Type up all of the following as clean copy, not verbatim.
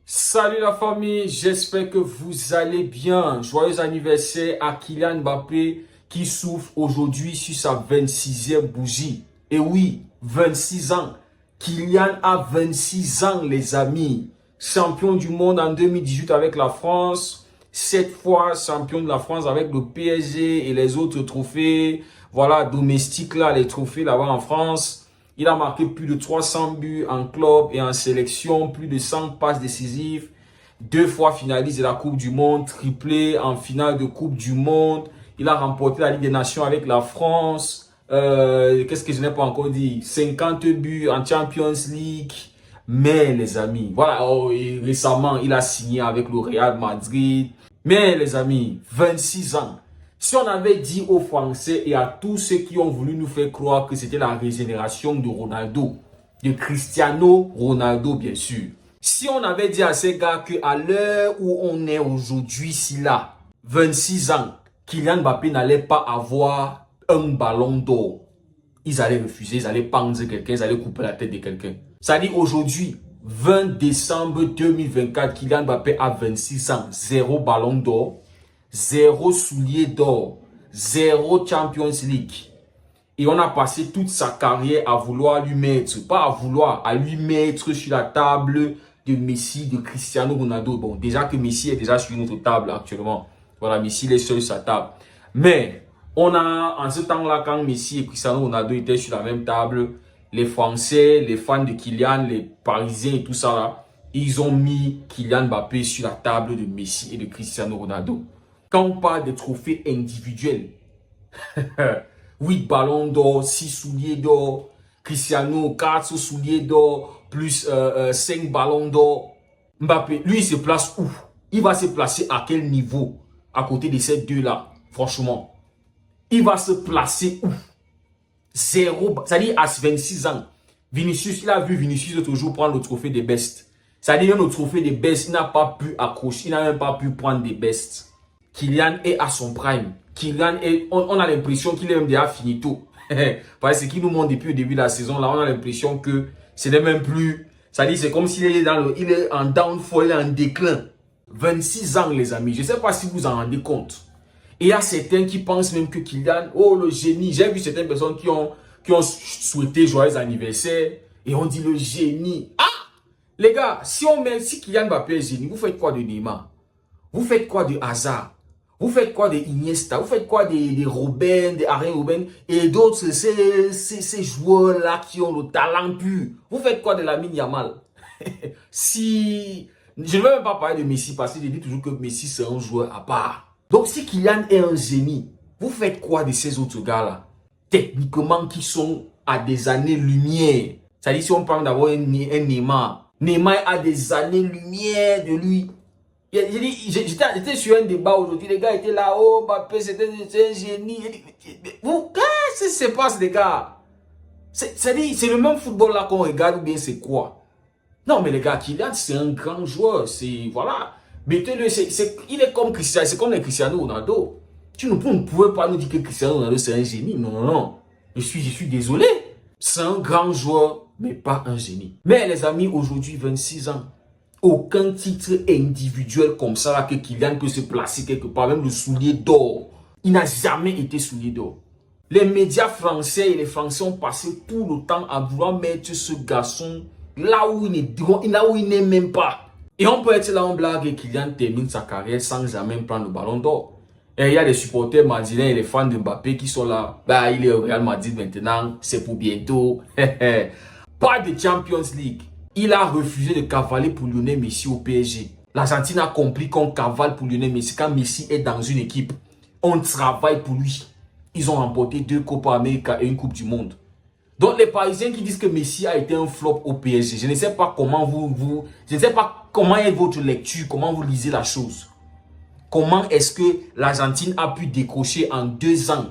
Salut la famille, j'espère que vous allez bien. Joyeux anniversaire à Kylian Mbappé qui souffle aujourd'hui sur sa 26e bougie. Et oui, 26 ans. Kylian a 26 ans les amis. Champion du monde en 2018 avec la France. 7 fois champion de la France avec le PSG et les autres trophées. Voilà, domestiques là, les trophées là-bas en France. Il a marqué plus de 300 buts en club et en sélection, plus de 100 passes décisives, 2 fois finaliste de la Coupe du Monde, triplé en finale de Coupe du Monde. Il a remporté la Ligue des Nations avec la France. Qu'est-ce que je n'ai pas encore dit? 50 buts en Champions League. Mais les amis, voilà, et récemment, il a signé avec le Real Madrid. Mais les amis, 26 ans. Si on avait dit aux Français et à tous ceux qui ont voulu nous faire croire que c'était la régénération de Ronaldo, de Cristiano Ronaldo bien sûr. Si on avait dit à ces gars qu'à l'heure où on est aujourd'hui, si là, 26 ans, Kylian Mbappé n'allait pas avoir un ballon d'or, ils allaient refuser, ils allaient pendre quelqu'un, ils allaient couper la tête de quelqu'un. Ça dit aujourd'hui, 20 décembre 2024, Kylian Mbappé a 26 ans, 0 ballon d'or. 0 soulier d'or, 0 Champions League. Et on a passé toute sa carrière à vouloir lui mettre, pas à vouloir, à lui mettre sur la table de Messi, de Cristiano Ronaldo. Bon, déjà que Messi est déjà sur notre table actuellement. Voilà, Messi est seul sur sa table. Mais, on a, en ce temps-là, quand Messi et Cristiano Ronaldo étaient sur la même table, les Français, les fans de Kylian, les Parisiens et tout ça là, ils ont mis Kylian Mbappé sur la table de Messi et de Cristiano Ronaldo. Quand on parle des trophées individuels, 8 ballons d'or, 6 souliers d'or, Cristiano 4 souliers d'or, plus 5 ballons d'or. Mbappé, lui, il se place où? Il va se placer à quel niveau à côté de ces deux-là? Franchement, il va se placer où? 0, c'est-à-dire à 26 ans. Vinicius, il a vu Vinicius l'autre jour prendre le trophée des bestes. C'est-à-dire même le trophée des bestes, il n'a pas pu accrocher, il n'a même pas pu prendre des bestes. Kylian est à son prime. Kylian est, on a l'impression qu'il est même déjà finito. Parce qu'il nous montre depuis le début de la saison, là, on a l'impression que ce n'est même plus. Ça dit, c'est comme s'il est il est en downfall, il est en déclin. 26 ans, les amis. Je ne sais pas si vous en rendez compte. Et il y a certains qui pensent même que Kylian, oh le génie. J'ai vu certaines personnes qui ont souhaité joyeux anniversaire et on dit le génie. Ah! Les gars, si Kylian Mbappé est génie, vous faites quoi de Neymar? Vous faites quoi de Hazard? Vous faites quoi de Iniesta? Vous faites quoi de Robben, de Arjen Robben et d'autres, ces joueurs-là qui ont le talent pur? Vous faites quoi de Lamine Yamal? Si, je ne veux même pas parler de Messi parce que je dis toujours que Messi c'est un joueur à part. Donc si Kylian est un génie, vous faites quoi de ces autres gars-là? Techniquement qui sont à des années-lumière. C'est-à-dire si on parle d'avoir un Neymar, Neymar a des années-lumière de lui. J'étais sur un débat aujourd'hui, les gars étaient là, oh Mbappé c'était un génie. Vous, qu'est-ce qui se passe les gars? C'est le même football là qu'on regarde ou bien c'est quoi? Non mais les gars, Kylian c'est un grand joueur, c'est, voilà. Mettez-le, il est comme Cristiano, c'est comme les Cristiano Ronaldo. Tu ne pouvez pas nous dire que Cristiano Ronaldo c'est un génie, non, non, non. Je suis désolé. C'est un grand joueur, mais pas un génie. Mais les amis, aujourd'hui 26 ans. Aucun titre individuel comme ça là, que Kylian peut se placer quelque part, même le soulier d'or. Il n'a jamais été soulier d'or. Les médias français et les Français ont passé tout le temps à vouloir mettre ce garçon là où il n'est même pas. Et on peut être là en blague et Kylian termine sa carrière sans jamais prendre le ballon d'or. Et il y a des supporters madrilènes et les fans de Mbappé qui sont là. Bah, il est au Real Madrid maintenant, c'est pour bientôt. Pas de Champions League. Il a refusé de cavaler pour Lionel Messi au PSG. L'Argentine a compris qu'on cavale pour Lionel Messi. Quand Messi est dans une équipe, on travaille pour lui. Ils ont remporté 2 Copa América et une Coupe du Monde. Donc les Parisiens qui disent que Messi a été un flop au PSG, je ne sais pas comment je ne sais pas comment est votre lecture, comment vous lisez la chose. Comment est-ce que l'Argentine a pu décrocher en 2 ans?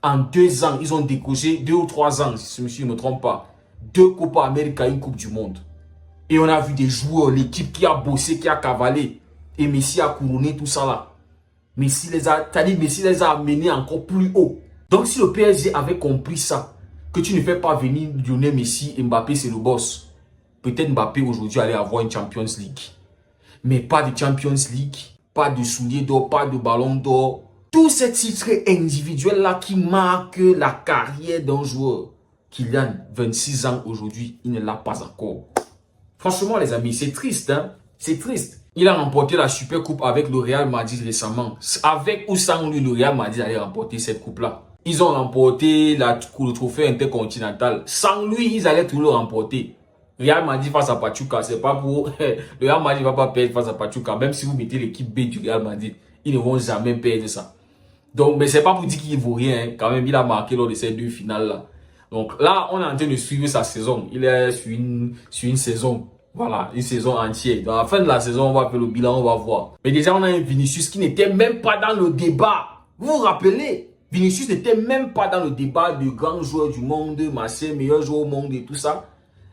En 2 ans, ils ont décroché 2 ou 3 ans, si je ne me trompe pas. 2 Copa América et une Coupe du Monde. Et on a vu des joueurs, l'équipe qui a bossé, qui a cavalé. Et Messi a couronné tout ça là. Messi les a amenés encore plus haut. Donc si le PSG avait compris ça, que tu ne fais pas venir Lionel Messi et Mbappé c'est le boss, peut-être Mbappé aujourd'hui allait avoir une Champions League. mais pas de Champions League, pas de souliers d'or, pas de ballon d'or. Tous ces titres individuels-là qui marquent la carrière d'un joueur. Kylian, 26 ans aujourd'hui, il ne l'a pas encore. Franchement, les amis, c'est triste, hein? C'est triste. Il a remporté la Super Coupe avec le Real Madrid récemment. Avec ou sans lui, le Real Madrid allait remporter cette coupe-là. Ils ont remporté le trophée intercontinental. Sans lui, ils allaient tout le remporter. Real Madrid face à Pachuca, c'est pas pour... Le Real Madrid ne va pas perdre face à Pachuca. Même si vous mettez l'équipe B du Real Madrid, ils ne vont jamais perdre ça. Donc, mais c'est pas pour dire qu'il ne vaut rien. Hein. Quand même, il a marqué lors de ces deux finales-là. Donc là, on est en train de suivre sa saison. Il est sur une saison. Voilà, une saison entière. Dans la fin de la saison, on va faire le bilan, on va voir. Mais déjà, on a un Vinicius qui n'était même pas dans le débat. Vous vous rappelez? Vinicius n'était même pas dans le débat de grand joueur du monde, Marseille, meilleur joueur au monde et tout ça.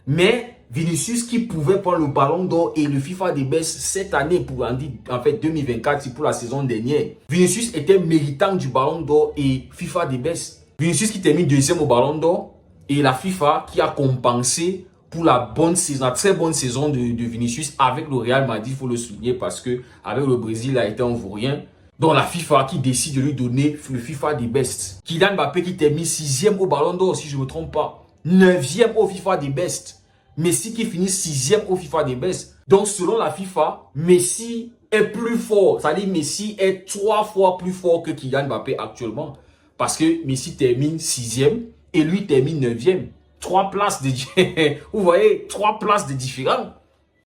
Mais Vinicius qui pouvait prendre le ballon d'or et le FIFA des Best cette année, pour en fait 2024, c'est pour la saison dernière. Vinicius était méritant du ballon d'or et FIFA des Best. Vinicius qui termine deuxième au ballon d'or et la FIFA qui a compensé pour la bonne saison, la très bonne saison de Vinicius avec le Real Madrid, il faut le souligner parce que avec le Brésil, il a été un vaurien. Donc la FIFA qui décide de lui donner le FIFA des Best. Kylian Mbappé qui termine 6e au ballon d'or si je ne me trompe pas. 9e au FIFA des Best. Messi qui finit 6e au FIFA des Best. Donc selon la FIFA, Messi est plus fort. C'est-à-dire Messi est 3 fois plus fort que Kylian Mbappé actuellement. Parce que Messi termine 6e et lui termine 9e. 3 places de vous voyez, 3 places de différence.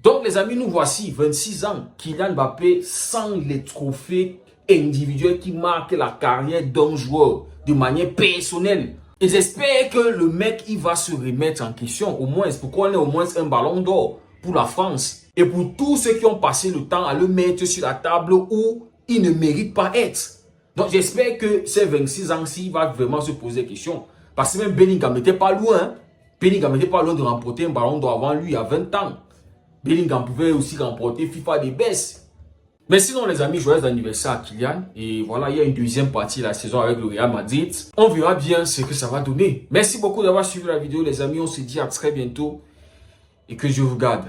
Donc les amis, nous voici, 26 ans. Kylian Mbappé sans les trophées individuels qui marquent la carrière d'un joueur de manière personnelle. Et j'espère que le mec, il va se remettre en question. Au moins, pour qu'on ait au moins un ballon d'or pour la France. Et pour tous ceux qui ont passé le temps à le mettre sur la table où il ne mérite pas être. Donc j'espère que ces 26 ans-ci, il va vraiment se poser des questions. Parce que même Bellingham n'était pas loin. Hein? Bellingham n'était pas loin de remporter un ballon d'or avant lui, à 20 ans. Bellingham pouvait aussi remporter FIFA des Best. Mais sinon les amis, joyeux anniversaire à Kylian. Et voilà, il y a une deuxième partie de la saison avec le Real Madrid. On verra bien ce que ça va donner. Merci beaucoup d'avoir suivi la vidéo les amis. On se dit à très bientôt. Et que Dieu vous garde.